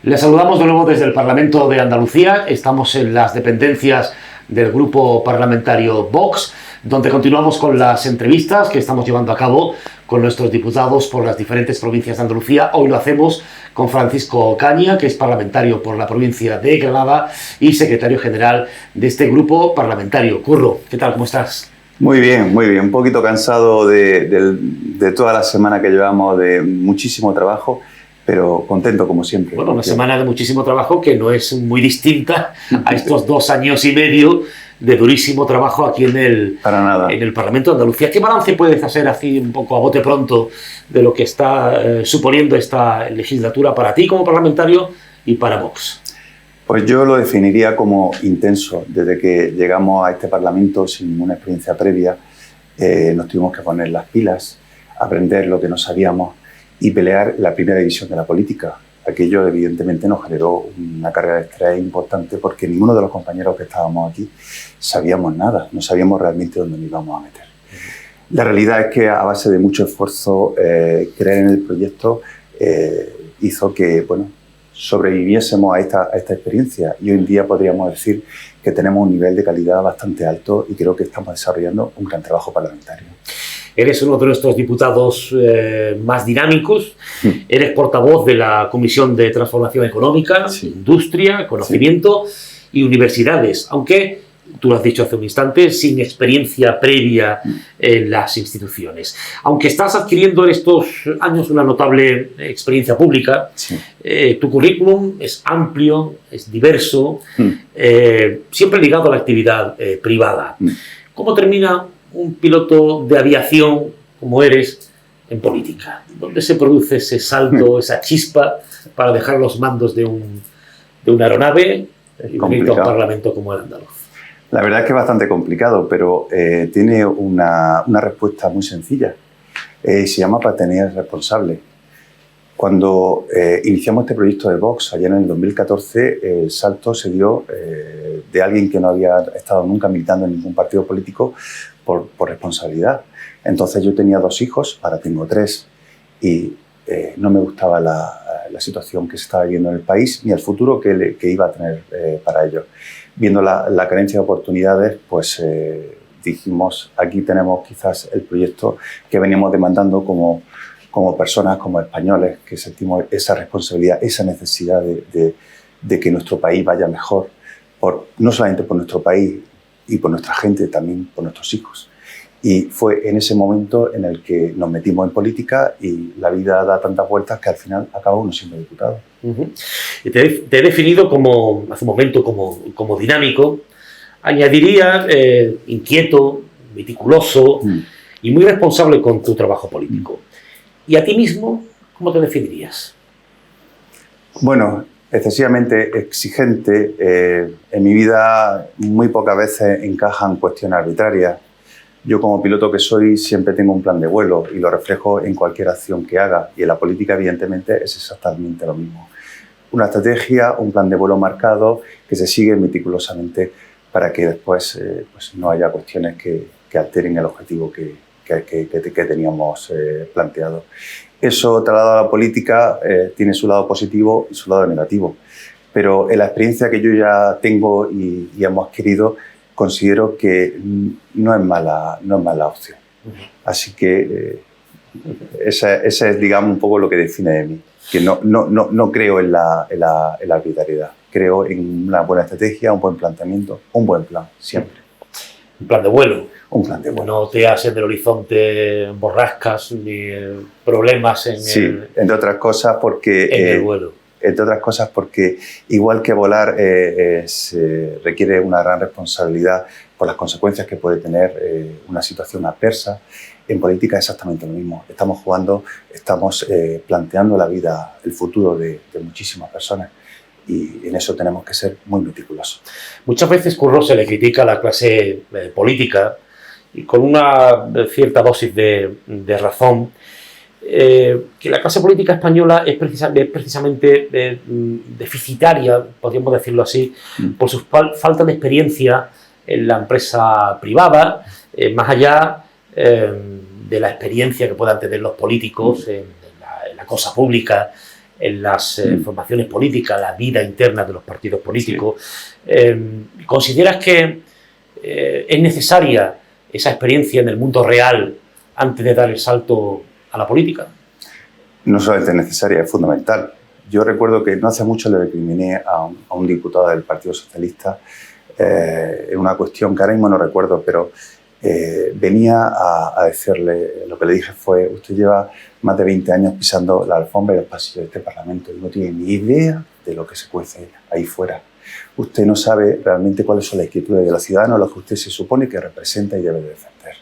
Les saludamos de nuevo desde el Parlamento de Andalucía. Estamos en las dependencias del grupo parlamentario Vox, donde continuamos con las entrevistas que estamos llevando a cabo con nuestros diputados por las diferentes provincias de Andalucía. Hoy lo hacemos con Francisco Ocaña, que es parlamentario por la provincia de Granada y secretario general de este grupo parlamentario. Curro, ¿qué tal? ¿Cómo estás? Muy bien, muy bien. Un poquito cansado de toda la semana que llevamos, de muchísimo trabajo, pero contento como siempre. Bueno, una semana de muchísimo trabajo que no es muy distinta a estos 2 años y medio de durísimo trabajo aquí en el Parlamento de Andalucía. ¿Qué balance puedes hacer así un poco a bote pronto de lo que está suponiendo esta legislatura para ti como parlamentario y para Vox? Pues yo lo definiría como intenso. Desde que llegamos a este Parlamento sin ninguna experiencia previa, nos tuvimos que poner las pilas, aprender lo que no sabíamos y pelear la primera división de la política. Aquello evidentemente nos generó una carga de estrés importante porque ninguno de los compañeros que estábamos aquí sabíamos nada, no sabíamos realmente dónde nos íbamos a meter. La realidad es que a base de mucho esfuerzo, creer en el proyecto hizo que, bueno, sobreviviésemos a esta experiencia, y hoy en día podríamos decir que tenemos un nivel de calidad bastante alto y creo que estamos desarrollando un gran trabajo parlamentario. Eres uno de nuestros diputados más dinámicos, eres portavoz de la Comisión de Transformación Económica, Industria, Conocimiento y Universidades, aunque, tú lo has dicho hace un instante, sin experiencia previa en las instituciones. Aunque estás adquiriendo en estos años una notable experiencia pública, tu currículum es amplio, es diverso, siempre ligado a la actividad privada. ¿Cómo termina un piloto de aviación como eres en política? ¿Dónde se produce ese salto, esa chispa para dejar los mandos de una aeronave y venir a un parlamento como el andaluz? La verdad es que es bastante complicado, pero tiene una respuesta muy sencilla. Se llama paternidad responsable. Cuando iniciamos este proyecto de Vox, allá en el 2014, el salto se dio de alguien que no había estado nunca militando en ningún partido político por responsabilidad. Entonces yo tenía 2 hijos, ahora tengo 3, y no me gustaba la situación que se estaba viviendo en el país ni el futuro que iba a tener para ellos. Viendo la carencia de oportunidades, pues dijimos, aquí tenemos quizás el proyecto que veníamos demandando como personas, como españoles, que sentimos esa responsabilidad, esa necesidad de que nuestro país vaya mejor, no solamente por nuestro país y por nuestra gente, también por nuestros hijos. Y fue en ese momento en el que nos metimos en política y la vida da tantas vueltas que al final acaba uno siendo diputado. Y te he definido hace un momento como dinámico. Añadiría inquieto, meticuloso y muy responsable con tu trabajo político. ¿Y a ti mismo cómo te definirías? Bueno, excesivamente exigente. En mi vida muy pocas veces encajan cuestiones arbitrarias. Yo, como piloto que soy, siempre tengo un plan de vuelo y lo reflejo en cualquier acción que haga, y en la política evidentemente es exactamente lo mismo. Una estrategia, un plan de vuelo marcado que se sigue meticulosamente para que después pues no haya cuestiones que alteren el objetivo que teníamos planteado. Eso, trasladado a la política, tiene su lado positivo y su lado negativo, pero en la experiencia que yo ya tengo y hemos adquirido, considero que no es mala opción. Así que ese es, digamos, un poco lo que define de mí, que no creo en la arbitrariedad. Creo en una buena estrategia, un buen planteamiento, un buen plan, siempre. Un plan de vuelo. Un plan de vuelo. No te hacen del horizonte borrascas ni problemas entre otras cosas porque en el vuelo. Entre otras cosas porque, igual que volar, se requiere una gran responsabilidad por las consecuencias que puede tener una situación adversa. En política es exactamente lo mismo. Estamos planteando la vida, el futuro de muchísimas personas, y en eso tenemos que ser muy meticulosos. Muchas veces, Curro, se le critica a la clase política, y con una cierta dosis de razón, que la clase política española es precisamente deficitaria, podríamos decirlo así, por su falta de experiencia en la empresa privada, más allá de la experiencia que puedan tener los políticos en la cosa pública, en las formaciones políticas, la vida interna de los partidos políticos. ¿Consideras que es necesaria esa experiencia en el mundo real antes de dar el salto a la política? No solamente es necesaria, es fundamental. Yo recuerdo que no hace mucho le recriminé a un diputado del Partido Socialista en una cuestión que ahora mismo no recuerdo, pero venía a decirle, lo que le dije fue: usted lleva más de 20 años pisando la alfombra y los pasillos de este Parlamento y no tiene ni idea de lo que se cuece ahí fuera. Usted no sabe realmente cuáles son las inquietudes de los ciudadanos, los que usted se supone que representa y debe de defender.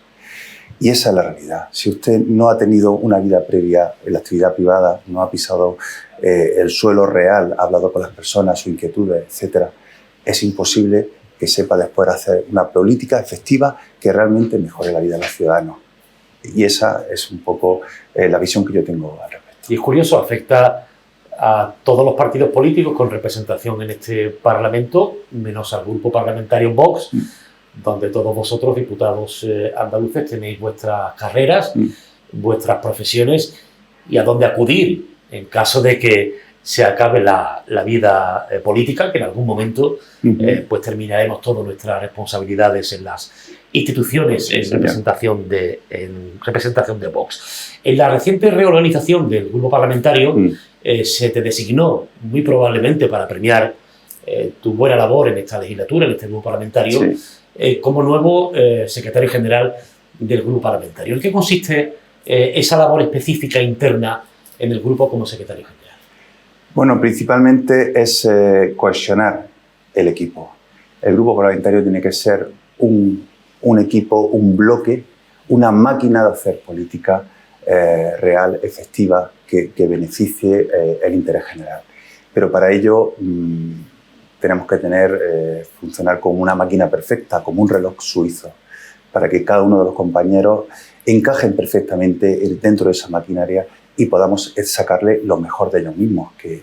Y esa es la realidad. Si usted no ha tenido una vida previa en la actividad privada, no ha pisado el suelo real, ha hablado con las personas, sus inquietudes, etc., es imposible que sepa después hacer una política efectiva que realmente mejore la vida de los ciudadanos. Y esa es un poco la visión que yo tengo al respecto. Y es curioso, afecta a todos los partidos políticos con representación en este Parlamento, menos al grupo parlamentario Vox, donde todos vosotros, diputados andaluces, tenéis vuestras carreras, vuestras profesiones y a dónde acudir en caso de que se acabe la vida política, que en algún momento pues terminaremos todas nuestras responsabilidades en las instituciones en representación de Vox. En la reciente reorganización del grupo parlamentario se te designó, muy probablemente para premiar tu buena labor en esta legislatura, en este grupo parlamentario, como nuevo secretario general del grupo parlamentario. ¿En qué consiste esa labor específica interna en el grupo como secretario general? Bueno, principalmente es cohesionar el equipo. El grupo parlamentario tiene que ser un equipo, un bloque, una máquina de hacer política real, efectiva, que beneficie el interés general. Pero para ello tenemos que funcionar como una máquina perfecta, como un reloj suizo, para que cada uno de los compañeros encajen perfectamente dentro de esa maquinaria y podamos sacarle lo mejor de ellos mismos, que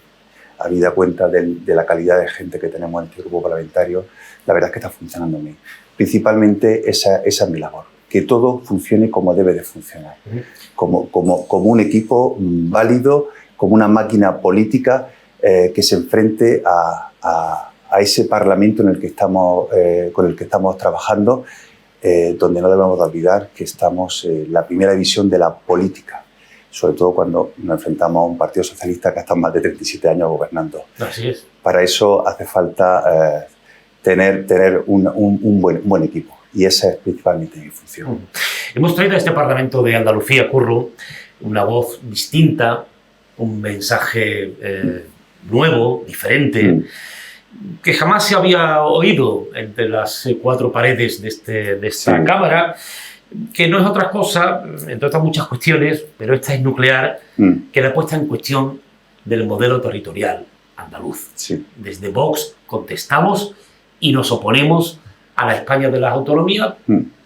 habida cuenta de la calidad de gente que tenemos en este grupo parlamentario, la verdad es que está funcionando bien. Principalmente esa es mi labor, que todo funcione como debe de funcionar, como un equipo válido, como una máquina política que se enfrente a ese Parlamento en el que con el que estamos trabajando, donde no debemos de olvidar que estamos en la primera división de la política, sobre todo cuando nos enfrentamos a un Partido Socialista que ha estado más de 37 años gobernando. Así es. Para eso hace falta tener un buen equipo, y esa es principalmente mi función. Hemos traído a este Parlamento de Andalucía, Curro, una voz distinta, un mensaje nuevo, diferente, que jamás se había oído entre las cuatro paredes de esta Cámara, que no es otra cosa, entre otras muchas cuestiones, pero esta es nuclear, que la puesta en cuestión del modelo territorial andaluz. Desde Vox contestamos y nos oponemos a la España de las autonomías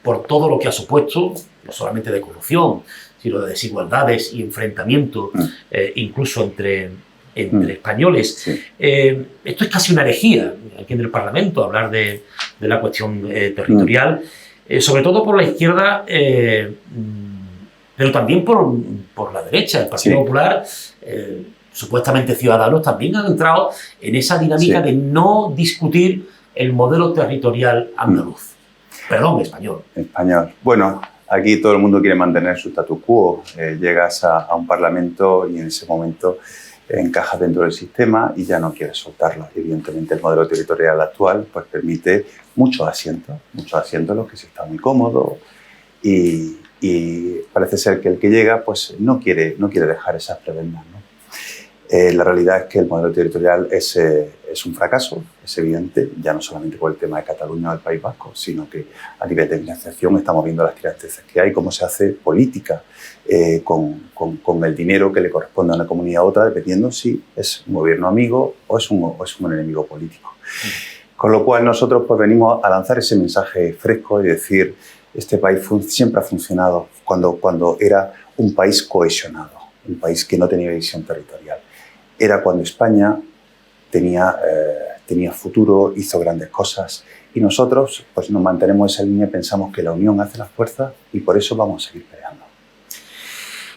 por todo lo que ha supuesto, no solamente de corrupción, sino de desigualdades y enfrentamiento, incluso entre españoles. Esto es casi una herejía aquí en el Parlamento, hablar de la cuestión territorial, sobre todo por la izquierda, pero también por la derecha. El Partido Popular, supuestamente Ciudadanos, también han entrado en esa dinámica de no discutir el modelo territorial andaluz. Perdón, español. Español. Bueno, aquí todo el mundo quiere mantener su status quo. Llegas a un Parlamento y en ese momento encajas dentro del sistema y ya no quieres soltarlo. Evidentemente, el modelo territorial actual pues permite muchos asientos en los que se está muy cómodo y parece ser que el que llega pues no quiere dejar esas prebendas, ¿no? La realidad es que el modelo territorial es un fracaso, es evidente, ya no solamente por el tema de Cataluña o del País Vasco, sino que a nivel de financiación estamos viendo las tiranteces que hay, cómo se hace política con el dinero que le corresponde a una comunidad u otra, dependiendo si es un gobierno amigo o es un enemigo político. Con lo cual nosotros pues venimos a lanzar ese mensaje fresco y decir, este país siempre ha funcionado cuando era un país cohesionado, un país que no tenía división territorial. Era cuando España tenía futuro, hizo grandes cosas y nosotros pues nos mantenemos esa línea, pensamos que la unión hace las fuerzas y por eso vamos a seguir peleando.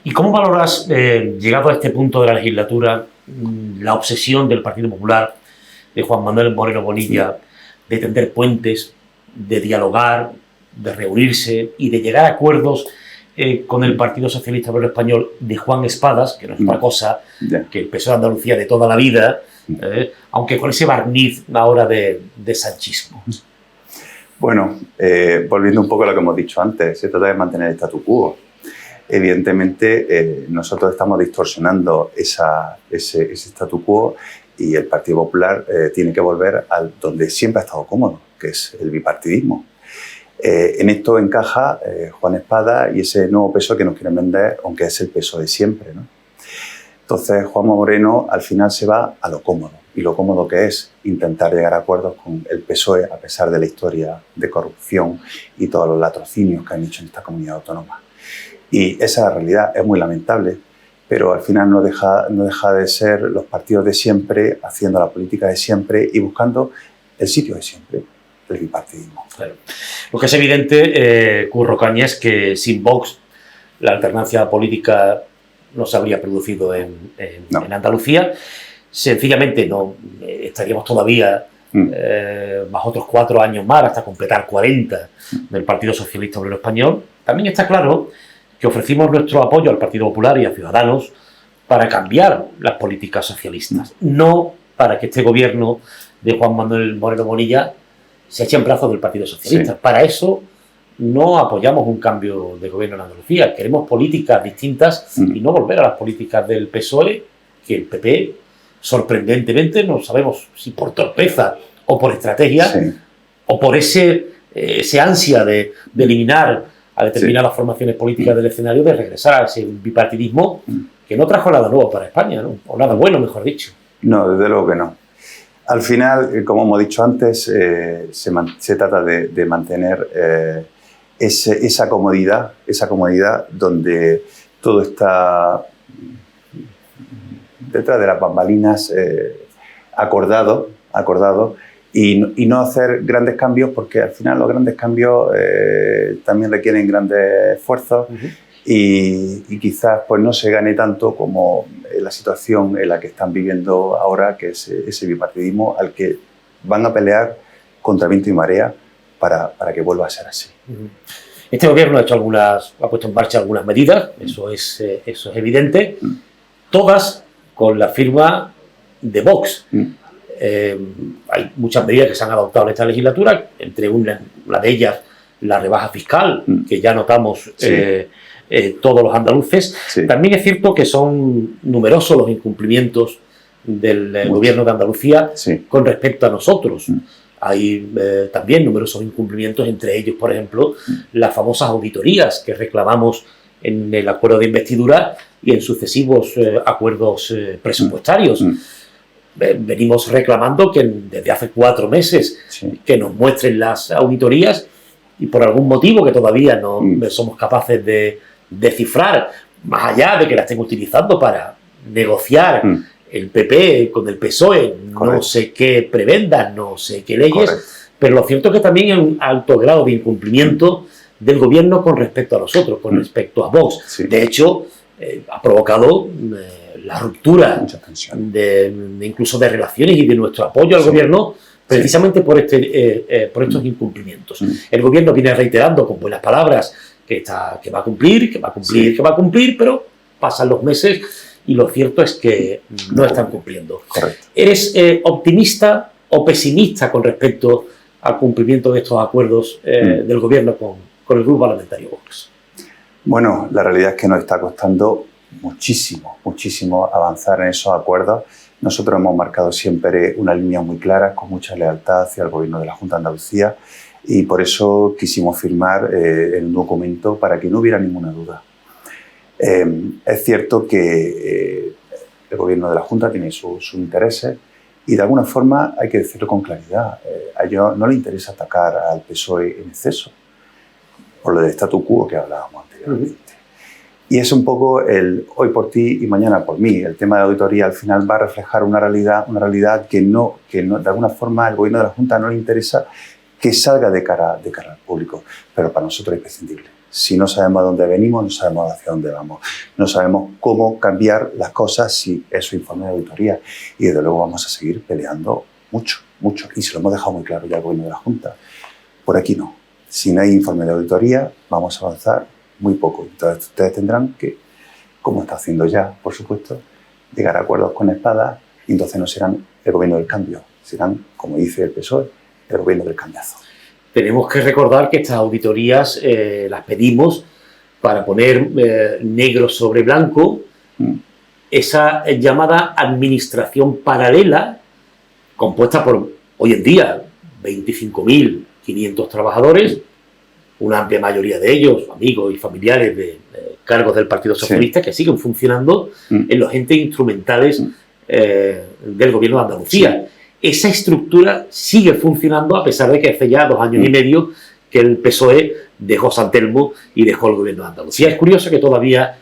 ¿Y cómo valoras, llegado a este punto de la legislatura, la obsesión del Partido Popular, de Juan Manuel Moreno Bonilla, de tender puentes, de dialogar, de reunirse y de llegar a acuerdos con el Partido Socialista Obrero Español de Juan Espadas, que no es otra cosa que el PSOE de Andalucía de toda la vida, aunque con ese barniz ahora de sanchismo. Bueno, volviendo un poco a lo que hemos dicho antes, se trata de mantener el statu quo. Evidentemente, nosotros estamos distorsionando ese statu quo y el Partido Popular tiene que volver a donde siempre ha estado cómodo, que es el bipartidismo. En esto encaja Juan Espadas y ese nuevo PSOE que nos quieren vender, aunque es el PSOE de siempre, ¿no? Entonces, Juanma Moreno al final se va a lo cómodo, y lo cómodo que es intentar llegar a acuerdos con el PSOE a pesar de la historia de corrupción y todos los latrocinios que han hecho en esta comunidad autónoma. Y esa realidad es muy lamentable, pero al final no deja de ser los partidos de siempre, haciendo la política de siempre y buscando el sitio de siempre, el bipartidismo. Claro. Lo que es evidente, Curro Caña, es que sin Vox la alternancia política no se habría producido en Andalucía. Sencillamente no estaríamos todavía bajo otros 4 años más hasta completar 40 del Partido Socialista Obrero Español. También está claro que ofrecimos nuestro apoyo al Partido Popular y a Ciudadanos para cambiar las políticas socialistas, no para que este gobierno de Juan Manuel Moreno Bonilla se eche en brazos del Partido Socialista. Sí. Para eso no apoyamos un cambio de gobierno en Andalucía. Queremos políticas distintas y no volver a las políticas del PSOE, que el PP, sorprendentemente, no sabemos si por torpeza o por estrategia o por ese ansia de eliminar a determinadas formaciones políticas del escenario, de regresar a ese bipartidismo que no trajo nada nuevo para España, ¿no? O nada bueno, mejor dicho. No, desde luego que no. Al final, como hemos dicho antes, se trata de mantener esa comodidad donde todo está detrás de las bambalinas acordado y no hacer grandes cambios, porque al final los grandes cambios también requieren grandes esfuerzos y quizás pues no se gane tanto como la situación en la que están viviendo ahora, que es ese bipartidismo al que van a pelear contra viento y marea para que vuelva a ser así. Este gobierno ha puesto en marcha algunas medidas, eso es evidente, todas con la firma de Vox. Hay muchas medidas que se han adoptado en esta legislatura, entre una de ellas la rebaja fiscal, que ya notamos todos los andaluces. También es cierto que son numerosos los incumplimientos del gobierno de Andalucía con respecto a nosotros. Hay también numerosos incumplimientos, entre ellos, por ejemplo, las famosas auditorías que reclamamos en el acuerdo de investidura y en sucesivos acuerdos presupuestarios. Venimos reclamando que desde hace 4 meses que nos muestren las auditorías y por algún motivo que todavía no somos capaces de descifrar, más allá de que la estén utilizando para negociar el PP con el PSOE, no sé qué prebendas, no sé qué leyes, pero lo cierto es que también hay un alto grado de incumplimiento del gobierno con respecto a nosotros, con respecto a Vox. De hecho, ha provocado la ruptura incluso de relaciones y de nuestro apoyo al gobierno precisamente por estos incumplimientos. El gobierno viene reiterando con buenas palabras que va a cumplir, pero pasan los meses y lo cierto es que no están cumpliendo. ¿Eres optimista o pesimista con respecto al cumplimiento de estos acuerdos del gobierno con el grupo parlamentario Vox? Bueno, la realidad es que nos está costando muchísimo avanzar en esos acuerdos. Nosotros hemos marcado siempre una línea muy clara, con mucha lealtad hacia el gobierno de la Junta de Andalucía, y por eso quisimos firmar el documento para que no hubiera ninguna duda. Es cierto que el gobierno de la Junta tiene sus intereses y de alguna forma hay que decirlo con claridad. A ellos no les interesa atacar al PSOE en exceso, por lo del statu quo que hablábamos anteriormente. Y es un poco el hoy por ti y mañana por mí. El tema de auditoría al final va a reflejar una realidad que de alguna forma el gobierno de la Junta no le interesa que salga de cara al público, pero para nosotros es imprescindible. Si no sabemos a dónde venimos, no sabemos hacia dónde vamos. No sabemos cómo cambiar las cosas sin esos informes de auditoría. Y desde luego vamos a seguir peleando mucho, mucho. Y se lo hemos dejado muy claro ya al Gobierno de la Junta. Por aquí no. Si no hay informe de auditoría, vamos a avanzar muy poco. Entonces ustedes tendrán que, como está haciendo ya, por supuesto, llegar a acuerdos con espadas, y entonces no serán el Gobierno del cambio, serán, como dice el PSOE, el Gobierno del cambiazo. Tenemos que recordar que estas auditorías las pedimos para poner negro sobre blanco esa llamada administración paralela, compuesta por, hoy en día, 25.500 trabajadores, una amplia mayoría de ellos, amigos y familiares de cargos del Partido Socialista, sí, que siguen funcionando en los entes instrumentales del Gobierno de Andalucía. Sí. Esa estructura sigue funcionando a pesar de que hace ya 2 años y medio que el PSOE dejó San Telmo y dejó el Gobierno de Andalucía. Es curioso que todavía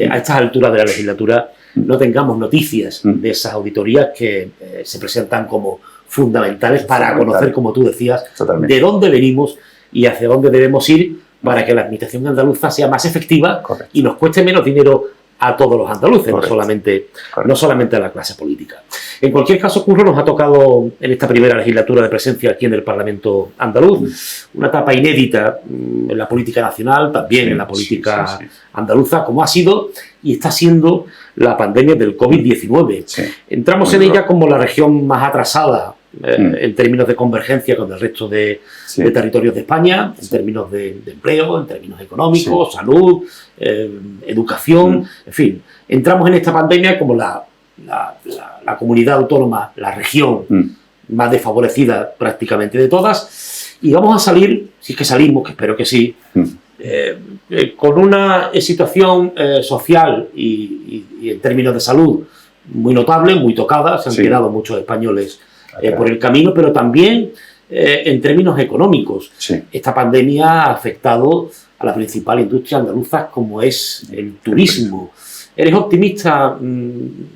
a estas alturas de la legislatura no tengamos noticias de esas auditorías que se presentan como fundamentales para conocer, como tú decías, de dónde venimos y hacia dónde debemos ir para que la administración andaluza sea más efectiva y nos cueste menos dinero a todos los andaluces, no solamente a la clase política. En cualquier caso, Curro, nos ha tocado en esta primera legislatura de presencia aquí en el Parlamento andaluz una etapa inédita en la política nacional, también en la política andaluza, como ha sido y está siendo la pandemia del COVID-19. Entramos en ella como la región más atrasada en términos de convergencia con el resto de territorios de España, en términos de empleo, en términos económicos, salud, educación, en fin. Entramos en esta pandemia como la comunidad autónoma, la región más desfavorecida prácticamente de todas, y vamos a salir, si es que salimos, que espero que sí, con una situación social y en términos de salud muy notable, muy tocada. Se han quedado muchos españoles por el camino, pero también en términos económicos. Esta pandemia ha afectado a la principal industria andaluza, como es el turismo. ¿Eres optimista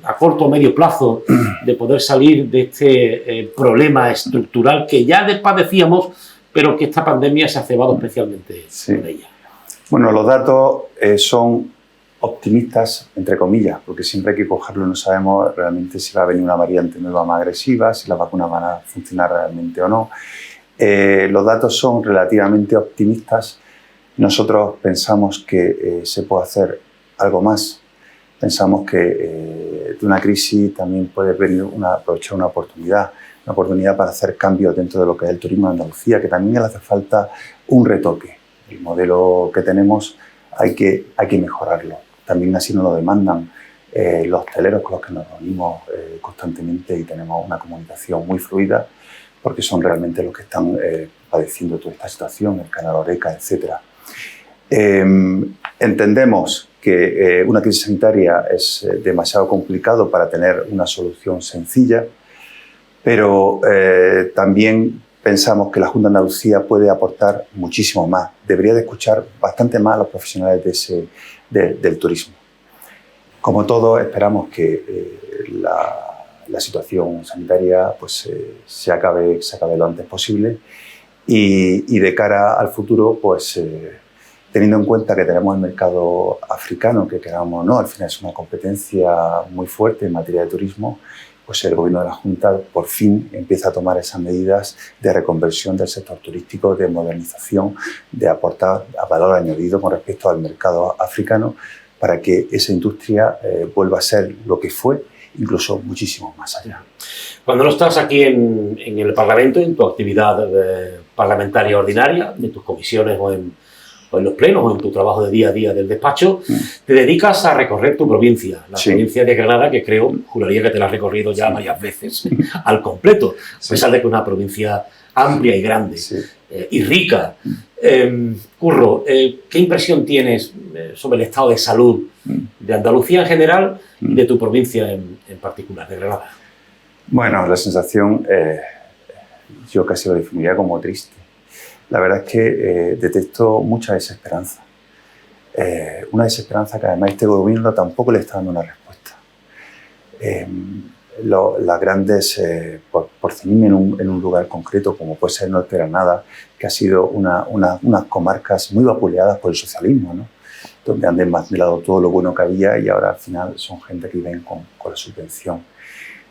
a corto o medio plazo de poder salir de este problema estructural que ya padecíamos, pero que esta pandemia se ha cebado especialmente con ella? Bueno, los datos son optimistas, entre comillas, porque siempre hay que cogerlo, no sabemos realmente si va a venir una variante nueva más agresiva, si las vacunas van a funcionar realmente o no. Los datos son relativamente optimistas. Nosotros pensamos que se puede hacer algo más. Pensamos que de una crisis también puede venir aprovechar una oportunidad para hacer cambios dentro de lo que es el turismo de Andalucía, que también le hace falta un retoque. El modelo que tenemos hay que mejorarlo. También así nos lo demandan los hosteleros con los que nos reunimos constantemente y tenemos una comunicación muy fluida, porque son realmente los que están padeciendo toda esta situación, el Canal Horeca, etc. Entendemos que una crisis sanitaria es demasiado complicado para tener una solución sencilla, pero también pensamos que la Junta de Andalucía puede aportar muchísimo más. Debería de escuchar bastante más a los profesionales del turismo. Como todos, esperamos que la situación sanitaria pues, se acabe lo antes posible y de cara al futuro, pues, teniendo en cuenta que tenemos el mercado africano, que queramos o no, al final es una competencia muy fuerte en materia de turismo, pues el Gobierno de la Junta por fin empieza a tomar esas medidas de reconversión del sector turístico, de modernización, de aportar a valor añadido con respecto al mercado africano para que esa industria vuelva a ser lo que fue, incluso muchísimo más allá. Cuando no estás aquí en el Parlamento, en tu actividad parlamentaria ordinaria, en tus comisiones o en los plenos o en tu trabajo de día a día del despacho, te dedicas a recorrer tu provincia, la provincia de Granada, que juraría que te la has recorrido ya varias veces al completo, a pesar de que es una provincia amplia y grande y rica. Curro, ¿qué impresión tienes sobre el estado de salud de Andalucía en general y de tu provincia en particular, de Granada? Bueno, la sensación yo casi lo definiría como triste. La verdad es que detecto mucha desesperanza. Una desesperanza que además este gobierno tampoco le está dando una respuesta. Las grandes, por por ceñirme en un lugar concreto, como puede ser Norte de Granada, que ha sido unas comarcas muy vapuleadas por el socialismo, ¿no? Donde han desmantelado todo lo bueno que había y ahora al final son gente que viven con la subvención.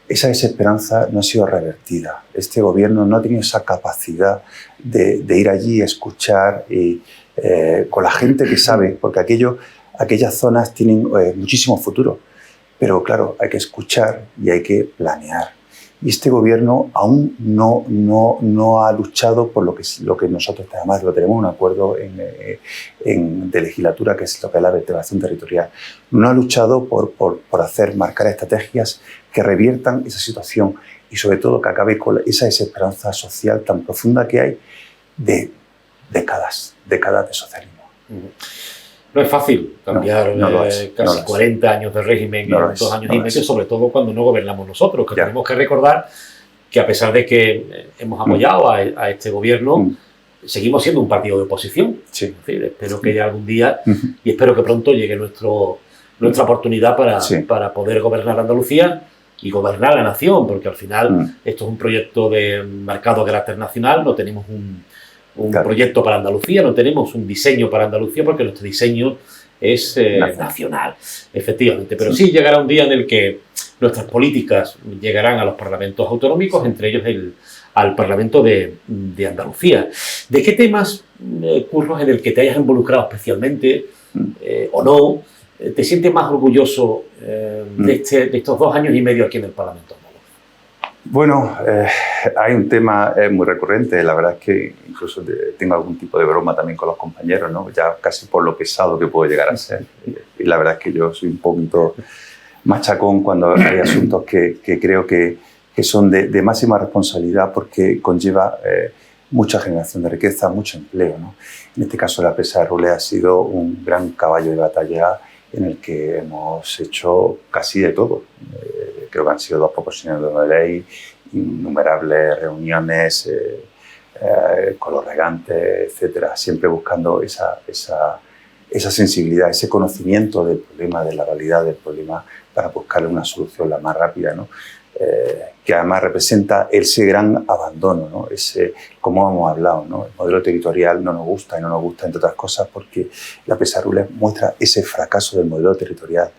Esa desesperanza no ha sido revertida. Este gobierno no ha tenido esa capacidad de ir allí, escuchar con la gente que sabe, porque aquellas zonas tienen muchísimo futuro. Pero claro, hay que escuchar y hay que planear. Y este gobierno aún no ha luchado por lo que nosotros además lo tenemos un acuerdo de legislatura, que es lo que es la vertebración territorial. No ha luchado por marcar estrategias que reviertan esa situación y sobre todo que acabe con esa desesperanza social tan profunda que hay de décadas de socialismo. No es fácil cambiar casi 40 años de régimen en 2 años y medio, sobre todo cuando no gobernamos nosotros, que tenemos que recordar que a pesar de que hemos apoyado a este gobierno, seguimos siendo un partido de oposición. Sí. Es decir, espero que llegue algún día y espero que pronto llegue nuestra oportunidad para poder gobernar Andalucía y gobernar la nación, porque al final esto es un proyecto de marcado carácter nacional, no tenemos un proyecto para Andalucía, no tenemos un diseño para Andalucía porque nuestro diseño es nacional, efectivamente. Pero sí llegará un día en el que nuestras políticas llegarán a los parlamentos autonómicos, entre ellos al Parlamento de Andalucía. ¿De qué temas, Curros, en el que te hayas involucrado especialmente o no, te sientes más orgulloso de estos 2 años y medio aquí en el Parlamento? Bueno, hay un tema muy recurrente. La verdad es que incluso tengo algún tipo de broma también con los compañeros, ¿no? Ya casi por lo pesado que puedo llegar a ser. Y la verdad es que yo soy un poquito machacón cuando hay asuntos que creo que son de máxima responsabilidad porque conlleva mucha generación de riqueza, mucho empleo, ¿no? En este caso, la presa de Rules ha sido un gran caballo de batalla en el que hemos hecho casi de todo. Creo que han sido 2 proposiciones de ley, innumerables reuniones con los regantes, etcétera, siempre buscando esa sensibilidad, ese conocimiento del problema, de la realidad del problema, para buscarle una solución la más rápida, ¿no? Que además representa ese gran abandono, ¿no? Como hemos hablado, ¿no? El modelo territorial no nos gusta, y no nos gusta, entre otras cosas, porque la presa de Rules muestra ese fracaso del modelo territorial.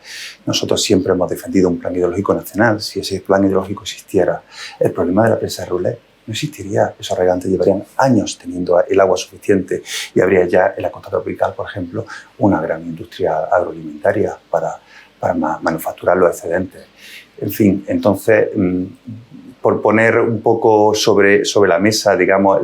Nosotros siempre hemos defendido un plan hidrológico nacional. Si ese plan hidrológico existiera, el problema de la presa de Rules no existiría. Esos regantes llevarían años teniendo el agua suficiente y habría ya en la costa tropical, por ejemplo, una gran industria agroalimentaria para manufacturar los excedentes. En fin, entonces, por poner un poco sobre la mesa, digamos,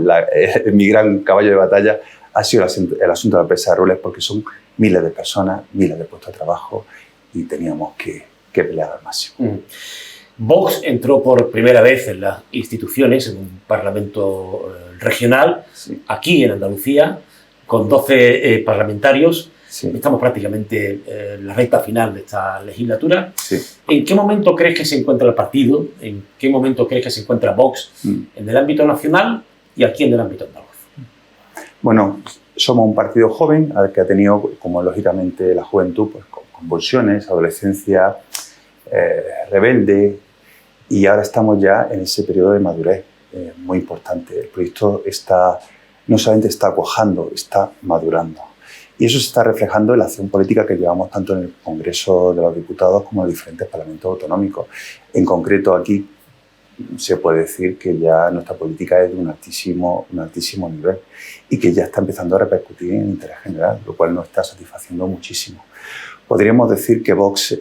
mi gran caballo de batalla ha sido el asunto de la presa de Rules, porque son miles de personas, miles de puestos de trabajo y teníamos que pelear al máximo. Vox entró por primera vez en las instituciones, en un parlamento regional, aquí en Andalucía, con 12 parlamentarios. Sí. Estamos prácticamente en la recta final de esta legislatura. Sí. ¿En qué momento crees que se encuentra el partido? ¿En qué momento crees que se encuentra Vox en el ámbito nacional y aquí en el ámbito andaluz? Bueno, somos un partido joven, al que ha tenido, como lógicamente la juventud, pues, convulsiones, adolescencia rebelde, y ahora estamos ya en ese periodo de madurez muy importante. El proyecto no solamente está cuajando, está madurando. Y eso se está reflejando en la acción política que llevamos tanto en el Congreso de los Diputados como en los diferentes parlamentos autonómicos. En concreto, aquí se puede decir que ya nuestra política es de un altísimo nivel y que ya está empezando a repercutir en el interés general, lo cual nos está satisfaciendo muchísimo. Podríamos decir que Vox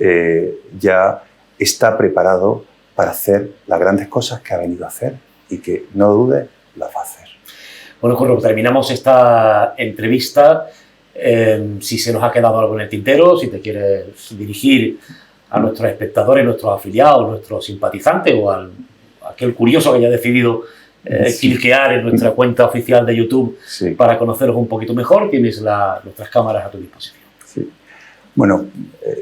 ya está preparado para hacer las grandes cosas que ha venido a hacer y que, no dude, las va a hacer. Bueno, Curro, terminamos esta entrevista. Si se nos ha quedado algo en el tintero, si te quieres dirigir a nuestros espectadores, nuestros afiliados, nuestros simpatizantes o a aquel curioso que haya decidido cliquear en nuestra cuenta oficial de YouTube para conoceros un poquito mejor, tienes nuestras cámaras a tu disposición. Sí. Bueno,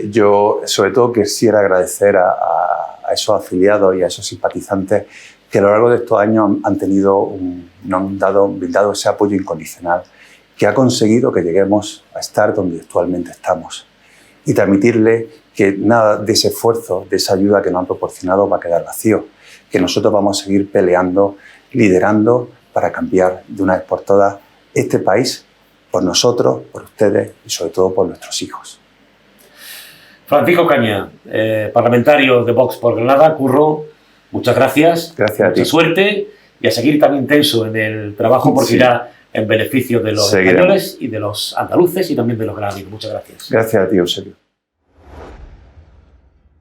yo sobre todo quisiera agradecer a esos afiliados y a esos simpatizantes que a lo largo de estos años nos han brindado ese apoyo incondicional que ha conseguido que lleguemos a estar donde actualmente estamos y transmitirle que nada de ese esfuerzo, de esa ayuda que nos han proporcionado va a quedar vacío, que nosotros vamos a seguir peleando, liderando para cambiar de una vez por todas este país, por nosotros, por ustedes y sobre todo por nuestros hijos. Francisco Caña, parlamentario de Vox por Granada. Curro, muchas gracias. Gracias a ti. Mucha suerte y a seguir tan intenso en el trabajo porque irá en beneficio de los españoles y de los andaluces y también de los granaderos. Muchas gracias. Gracias a ti, Eusebio.